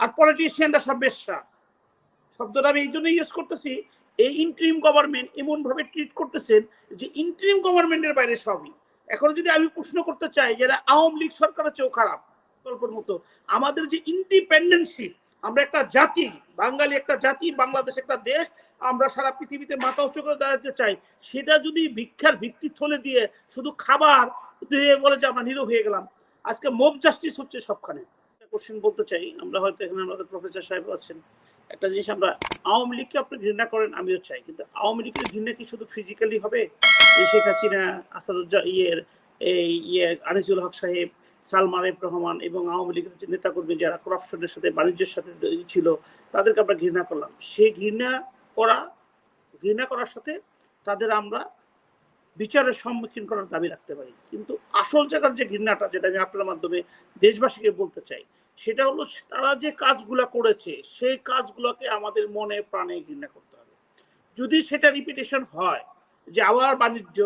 আর পলিটিশিয়ানরা সব বেশ্যা। শব্দটা আমি এই জন্যই ইউজ করতেছি, এই ইন্টারিম গভর্নমেন্ট এমন ভাবে ট্রিট করতেছেন যে ইন্টারিম গভর্নমেন্টের বাইরে সবই। এখন যদি আমি প্রশ্ন করতে চাই যারা আওয়ামী লীগ সরকারের চেয়েও খারাপ গল্পের মতো, আমাদের যে ইন্ডিপেন্ডেন্সশিপ, আমরা একটা জাতি, বাঙালি একটা জাতি, বাংলাদেশ একটা দেশ, আমরা সারা পৃথিবীতে মাথা উঁচু করে দাঁড়াতে চাই, সেটা যদি ভিক্ষার ভিত্তি থলে দিয়ে শুধু খাবার দিয়ে বলে যে আমরা নীরব হয়ে গেলাম। আজকে মব জাস্টিস হচ্ছে সবখানে। কোশ্চেন বলতে চাই, আমরা হয়তো এখানে আমাদের প্রফেসর সাহেব আছেন, একটা জিনিস, আমরা আওয়ামী লীগকে আপনি ঘৃণা করেন, আমিও চাই, কিন্তু আওয়ামী লীগের ঘৃণা কি শুধু ফিজিক্যালি হবে? শেখ হাসিনা, আনিসুল হক সাহেব, সালমান এফ রহমান এবং আওয়ামী লীগের যে নেতাকর্মী যারা করাপশনের সাথে, বাণিজ্যের সাথে ছিল, তাদেরকে আমরা ঘৃণা করলাম। সেই ঘৃণা করার সাথে তাদের আমরা বিচারের সম্মুখীন করার দাবি রাখতে পারি, কিন্তু আসল জায়গার যে ঘৃণাটা, যেটা আমি আপনার মাধ্যমে দেশবাসীকে বলতে চাই, সেটা হলো তারা যে কাজগুলা করেছে সেই কাজগুলোকে আমাদের মনে প্রাণে ঘৃণা করতে হবে। যদি সেটা রিপিটেশন হয়, যে আবার বাণিজ্য,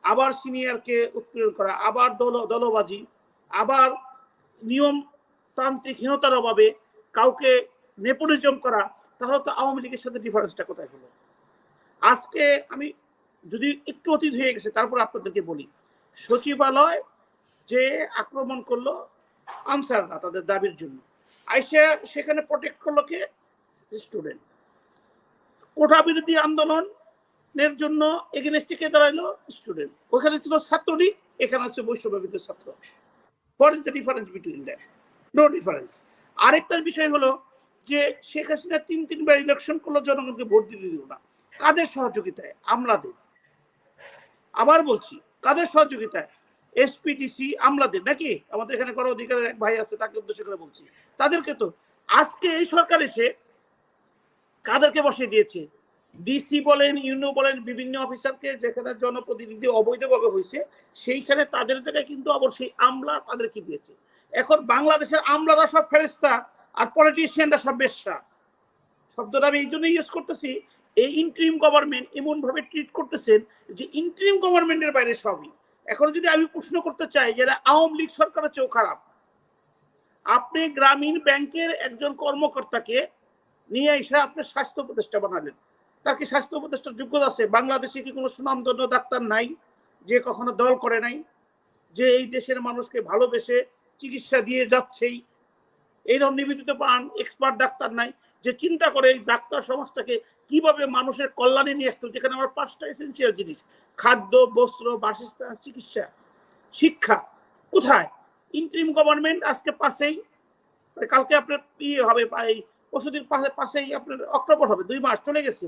আবার সিনিয়রকে উৎপীড়ন করা, আবার দলবাজি, আবার নিয়মতান্ত্রিকহীনতার অভাবে কাউকে নেপোটিজম করা, তাহলে তো আওয়ামী লীগের সাথে ডিফারেন্সটা কোথায় হলো? আজকে আমি যদি একটু অতীত হয়ে গেছে তারপর আপনাদেরকে বলি, সচিবালয় যে আক্রমণ করলো আনসাররা তাদের দাবির জন্য, আইসা সেখানে প্রোটেক্ট করলো কে? স্টুডেন্ট। কোটা বিরোধী আন্দোলনের জন্য এগেনস্টে কে দাঁড়াইলো? স্টুডেন্ট। ওখানে ছিল ছাত্রলীগ, এখানে হচ্ছে বৈষম্যবিরোধী ছাত্র। What is the difference between that? No difference. আরেকটা বিষয় হলো যে শেখ হাসিনা তিনবার ইলেকশন করলো, জনগণকে ভোট দিতে দিল না। কাদের সহযোগিতায়? আমলাদের। আবার বলছি, কাদের সহযোগিতায়? এসপিডিসি আমলাদের, নাকি? আমাদের এখানে করার অধিকারের এক ভাই আছে, তাকে উদ্দেশ্য করে বলছি, তাদেরকে। তো আজকে এই সরকার এসে কাদেরকে বসিয়ে দিয়েছে? ডিসি বলেন, ইউনো বলেন, বিভিন্ন অফিসারকে, যেখানে জনপ্রতিনিধি অবৈধভাবে হয়েছে সেইখানে তাদের জায়গায় কিন্তু আবার সেই আমলা তাদেরকে দিয়েছে। এখন বাংলাদেশের আমলারা সব ফেরেস্তা আর পলিটিশিয়ানরা সব বেশ্যা। শব্দটা আমি এই জন্যই ইউজ করতেছি, এই ইন্টারিম গভর্নমেন্ট এমন ভাবে ট্রিট করতেছেন যে ইন্টারিম গভর্নমেন্টের বাইরে সবই। এখন যদি আমি প্রশ্ন করতে চাই যারা আওয়ামী লীগ সরকারের চেয়েও খারাপ, আপনি গ্রামীণ ব্যাংকের একজন কর্মকর্তাকে নিয়ে এসে আপনি স্বাস্থ্য উপদেষ্টা বানালেন, তার কি স্বাস্থ্য উপদেষ্টার যোগ্যতা আছে? বাংলাদেশে কি কোনো সুনামধন্য ডাক্তার নাই যে কখনো দল করে নাই, যে এই দেশের মানুষকে ভালোবেসে চিকিৎসা দিয়ে যাচ্ছেই? এইরকম নিবেদিত প্রাণ এক্সপার্ট ডাক্তার নাই যে চিন্তা করে এই ডাক্তার সমাজটাকে কিভাবে মানুষের কল্যাণে নিয়ে আসতো, যেখানে আমার 5টা এসেন্সিয়াল জিনিস, খাদ্য, বস্ত্র, বাসস্থান, চিকিৎসা, শিক্ষা, কোথায়? ইন্টারিম গভর্নমেন্ট আজকে পাশেই, কালকে আপনার ইয়ে হবে, পরশুদিন পাশেই আপনার অক্টোবর হবে, 2 মাস চলে গেছে,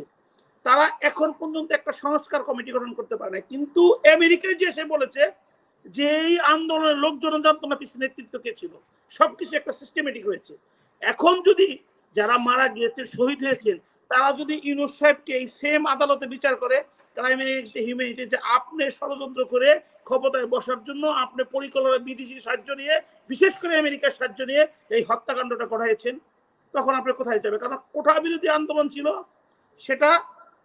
তারা এখন পর্যন্ত একটা সংস্কার কমিটি গঠন করতে পারে না। কিন্তু আমেরিকায় যে এসে বলেছে যে এই আন্দোলনের লোকজন জানতো না পিছনে নেতৃত্ব কে ছিল, সবকিছু একটা সিস্টেমেটিক হয়েছে। এখন যদি যারা মারা গিয়েছেন, শহীদ হয়েছেন, তারা যদি ইউনূস সাহেবকে এই সেম আদালতে বিচার করে, ক্রাইম এগেইনস্ট হিউম্যানিটি, যে আপনি ষড়যন্ত্র করে ক্ষমতায় বসার জন্য আপনি পরিকল্পনা বিদেশি সাহায্য নিয়ে, বিশেষ করে আমেরিকার সাহায্য নিয়ে এই হত্যাকাণ্ডটা করাইছেন, তখন আপনি কোথায় যাবে? কারণ কোটা বিরোধী আন্দোলন ছিল, সেটা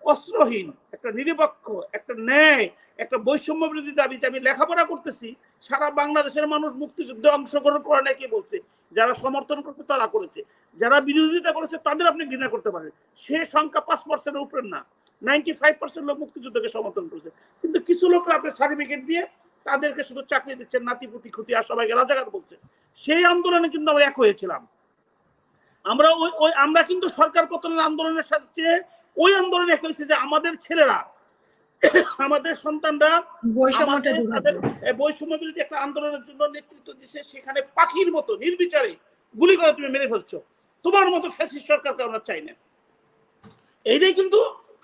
অস্ত্রহীন, একটা নিরপেক্ষ, একটা ন্যায়, একটা বৈষম্য বিরোধী দাবিতে আমি লেখাপড়া করতেছি। সারা বাংলাদেশের মানুষ মুক্তিযুদ্ধে অংশগ্রহণ করে না, কে বলছে? যারা সমর্থন করছে তারা করেছে, যারা বিরোধিতা করেছে তাদের আপনি ঘৃণা করতে পারেন। সে সংখ্যা 5%-এর উপরে না, 95% লোক মুক্তিযুদ্ধকে সমর্থন করেছে। কিন্তু কিছু লোকরা আপনি সার্টিফিকেট দিয়ে তাদেরকে শুধু চাকরি দিচ্ছেন, নাতিপুতি ক্ষতি, আর সবাইকে রাজাঘাত বলছে। সেই আন্দোলনে কিন্তু আমরা এক হয়েছিলাম। আমরা কিন্তু সরকার পতনের আন্দোলনের সাথে ওই আন্দোলনে এক হয়েছে যে আমাদের ছেলেরা, আমাদের সন্তানরা বৈষম্য বিরোধী একটা আন্দোলনের জন্য নেতৃত্ব দিচ্ছে, সেখানে পাখির মতো নির্বিচারে গুলি করে তুমি মেরে ফেলছো। তোমার মতো ফ্যাসিস্ট সরকারকে আমরা চাই না। এইটাই কিন্তু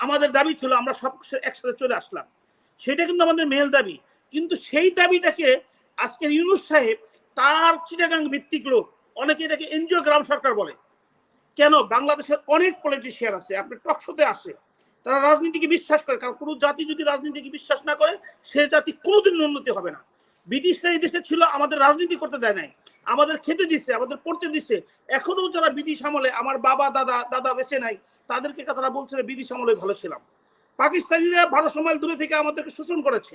আমাদের দাবি ছিল, আমরা সব একসাথে চলে আসলাম, সেটা কিন্তু আমাদের মেল দাবি। কিন্তু সেই দাবিটাকে আজকের ইউনূস সাহেব, তার চিটাগাং ভিত্তিক লোক, অনেকে এটাকে এনজিও গ্রাম সরকার বলে। কেন? বাংলাদেশের অনেক পলিটিশিয়ান আছে, আপনি টকশোতে আসে, তারা রাজনীতিকে বিশ্বাস করে। কারণ কোনো জাতি যদি রাজনীতিকে বিশ্বাস না করে, সে জাতি কোনোদিন উন্নতি হবে না। ব্রিটিশরা এই দেশে ছিল, আমাদের রাজনীতি করতে দেয় নাই, আমাদের খেতে দিচ্ছে, আমাদের পড়তে দিচ্ছে। এখনো যারা ব্রিটিশ আমলে, আমার বাবা দাদা বেঁচে নাই, তাদেরকে তারা বলছে ব্রিটিশ আমলে ভালো ছিলাম। পাকিস্তানিরা 1200 মাইল দূরে থেকে আমাদেরকে শোষণ করেছে,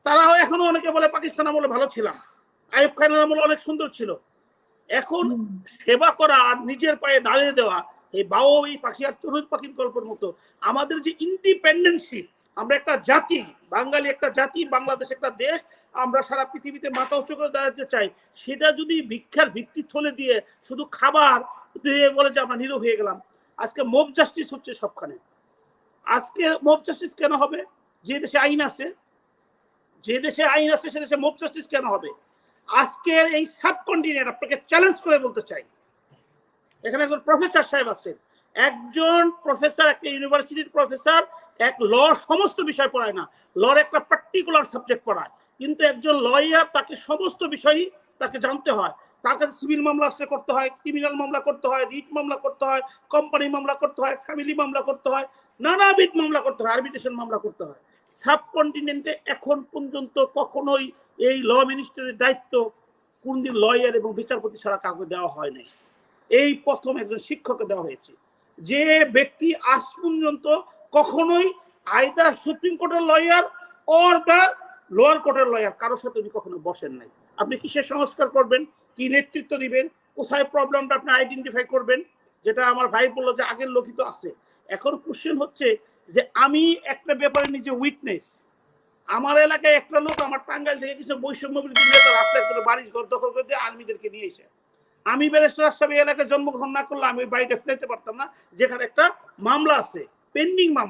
তারাও এখনো অনেকে বলে পাকিস্তান আমলে ভালো ছিলাম, আইয়ুব খানের আমলে অনেক সুন্দর ছিল। এখন সেবা করা আর নিজের পায়ে দাঁড়িয়ে দেওয়া, এই বাও এই পাখি আর চড়ুই পাখির গল্পের মতো আমাদের যে ইন্ডিপেন্ডেন্সশিপ, আমরা একটা জাতি, বাঙালি একটা জাতি, বাংলাদেশ একটা দেশ, আমরা সারা পৃথিবীতে মাথা উঁচু করে দাঁড়াতে চাই, সেটা যদি ভিক্ষার ভিত্তি থলে দিয়ে শুধু খাবার দিয়ে বলে যে আমরা নীরব হয়ে গেলাম। আজকে মব জাস্টিস হচ্ছে সবখানে। আজকে মব জাস্টিস কেন হবে? যে দেশে আইন আছে, যে দেশে আইন আছে সে দেশে মব জাস্টিস কেন হবে? আজকের এই সাবকন্টিনেন্ট আপনাকে চ্যালেঞ্জ করে বলতে চাই, এখানে একজন প্রফেসর সাহেব আছেন, একজন প্রফেসর, একটা ইউনিভার্সিটির প্রফেসর, এক ল সমস্ত বিষয় পড়ায় না, লর একটা পার্টিকুলার সাবজেক্ট পড়ায়, কিন্তু একজন লয়ার তাকে সমস্ত বিষয়ই তাকে জানতে হয়। তার কাছে সিভিল মামলা করতে হয়, ক্রিমিনাল মামলা করতে হয়, রিট মামলা করতে হয়, কোম্পানি মামলা করতে হয়, ফ্যামিলি মামলা করতে হয়, নানাবিধ মামলা করতে হয়, আরবিট্রেশন মামলা করতে হয়। সাবকন্টিনেন্টে এখন পর্যন্ত কখনোই এই ল মিনিস্ট্রির দায়িত্ব কোনদিন লয়ার এবং বিচারপতি ছাড়া কাউকে দেওয়া হয় নাই। এই প্রথম একজন শিক্ষককে দেওয়া হয়েছে, যে ব্যক্তি আজ পর্যন্ত কখনোই আইদার সুপ্রিম কোর্টের লয়ার অর দা লোয়ার কোর্টের লয়ার কারোর সাথে উনি কখনো বসেন নাই। আপনি কিসের সংস্কার করবেন, কি নেতৃত্ব দিবেন, কোথায় প্রবলেমটা আপনি আইডেন্টিফাই করবেন? যেটা আমার ভাই বললো যে আগের লোকই তো আছে। এখন কোশ্চেন হচ্ছে যে আমি একটা ব্যাপারে নিজে উইটনেস, আমার এলাকায় একটা লোক আমার টাঙ্গাইল থেকে কিছু বৈষম্য বিরোধী নেতা রাস্তায় করে বাড়ি ঘর দখল করে দিয়ে আর্মিদেরকে নিয়ে এসে, আমি ব্যারিস্টার সাহেব এই এলাকায় জন্মগ্রহণ না করলে আমি বাড়িটা ফেলতে পারতাম না, যেখানে একটা মামলা আছে, পেন্ডিং মামলা।